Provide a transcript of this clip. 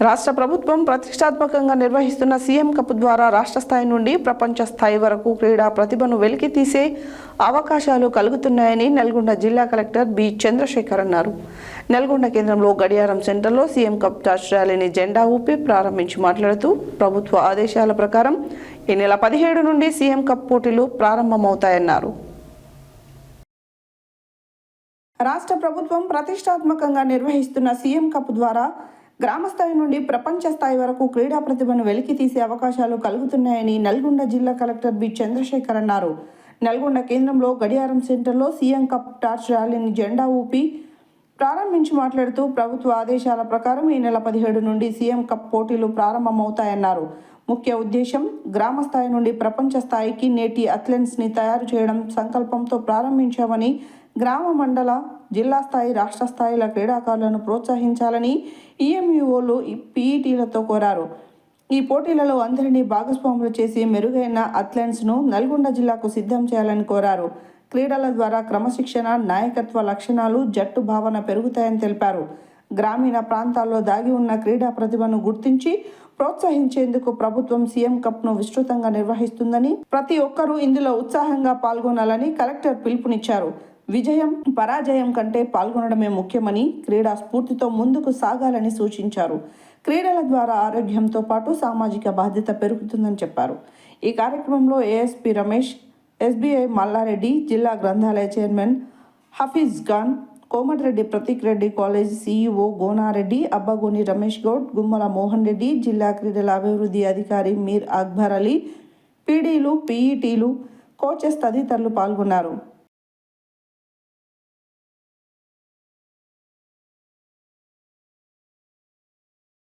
రాష్ట్ర ప్రభుత్వం ప్రతిష్టాత్మకంగా నిర్వహిస్తున్న సీఎం కప్ ద్వారా రాష్ట్ర స్థాయి నుండి ప్రపంచ స్థాయి వరకు క్రీడా ప్రతిభను వెలికితీసే అవకాశాలు కలుగుతున్నాయని నల్గొండ జిల్లా కలెక్టర్ బి చంద్రశేఖర్ అన్నారు. నల్గొండ కేంద్రంలో గడియారం సెంటర్లో సీఎం కప్ టార్చ్ ర్యాలీని జెండా ఊపి ప్రారంభించి మాట్లాడుతూ ప్రభుత్వ ఆదేశాల ప్రకారం ఈ నెల 17 నుండి సీఎం కప్ పోటీలు ప్రారంభమవుతాయన్నారు. రాష్ట్ర ప్రభుత్వం ప్రతిష్టాత్మకంగా నిర్వహిస్తున్న సీఎం కప్ ద్వారా గ్రామ స్థాయి నుండి ప్రపంచ స్థాయి వరకు క్రీడా ప్రతిభను వెలికితీసే అవకాశాలు కలుగుతున్నాయని నల్గొండ జిల్లా కలెక్టర్ బి చంద్రశేఖర్ అన్నారు. నల్గొండ కేంద్రంలో గడియారం సెంటర్లో సీఎం కప్ టార్చ్ ర్యాలీని జెండా ఊపి ప్రారంభించి మాట్లాడుతూ ప్రభుత్వ ఆదేశాల ప్రకారం ఈ నెల 17 నుండి సీఎం కప్ పోటీలు ప్రారంభమవుతాయన్నారు. ముఖ్య ఉద్దేశం గ్రామ స్థాయి నుండి ప్రపంచ స్థాయికి నేటి అథ్లెట్స్ని తయారు చేయడం సంకల్పంతో ప్రారంభించామని, గ్రామ, మండల, జిల్లా స్థాయి, రాష్ట్ర స్థాయిల క్రీడాకారులను ప్రోత్సహించాలని ఈఎంఈఓలు, పీఈటీలతో కోరారు. ఈ పోటీలలో అందరినీ భాగస్వాములు చేసి మెరుగైన అథ్లెట్స్ను నల్గొండ జిల్లాకు సిద్ధం చేయాలని కోరారు. క్రీడల ద్వారా క్రమశిక్షణ, నాయకత్వ లక్షణాలు, జట్టు భావన పెరుగుతాయని తెలిపారు. గ్రామీణ ప్రాంతాల్లో దాగి ఉన్న క్రీడా ప్రతిభను గుర్తించి ప్రోత్సహించేందుకు ప్రభుత్వం సీఎం కప్ను విస్తృతంగా నిర్వహిస్తుందని, ప్రతి ఒక్కరూ ఇందులో ఉత్సాహంగా పాల్గొనాలని కలెక్టర్ పిలుపునిచ్చారు. విజయం, పరాజయం కంటే పాల్గొనడమే ముఖ్యమని, క్రీడా స్ఫూర్తితో ముందుకు సాగాలని సూచించారు. క్రీడల ద్వారా ఆరోగ్యంతో పాటు సామాజిక బాధ్యత పెరుగుతుందని చెప్పారు. ఈ కార్యక్రమంలో ఏఎస్పీ రమేష్, ఎస్బీఐ మల్లారెడ్డి, జిల్లా గ్రంథాలయ chairman Hafeez Khan, Komatireddy Prateek Reddy college CEO Gonareddy, Abbagoni Ramesh Goud, Gummala Mohan Reddy, జిల్లా క్రీడల అభివృద్ధి అధికారి మీర్ అక్బర్ అలీ, పీడీలు, పీఈటీలు, కోచెస్ తదితరులు పాల్గొన్నారు.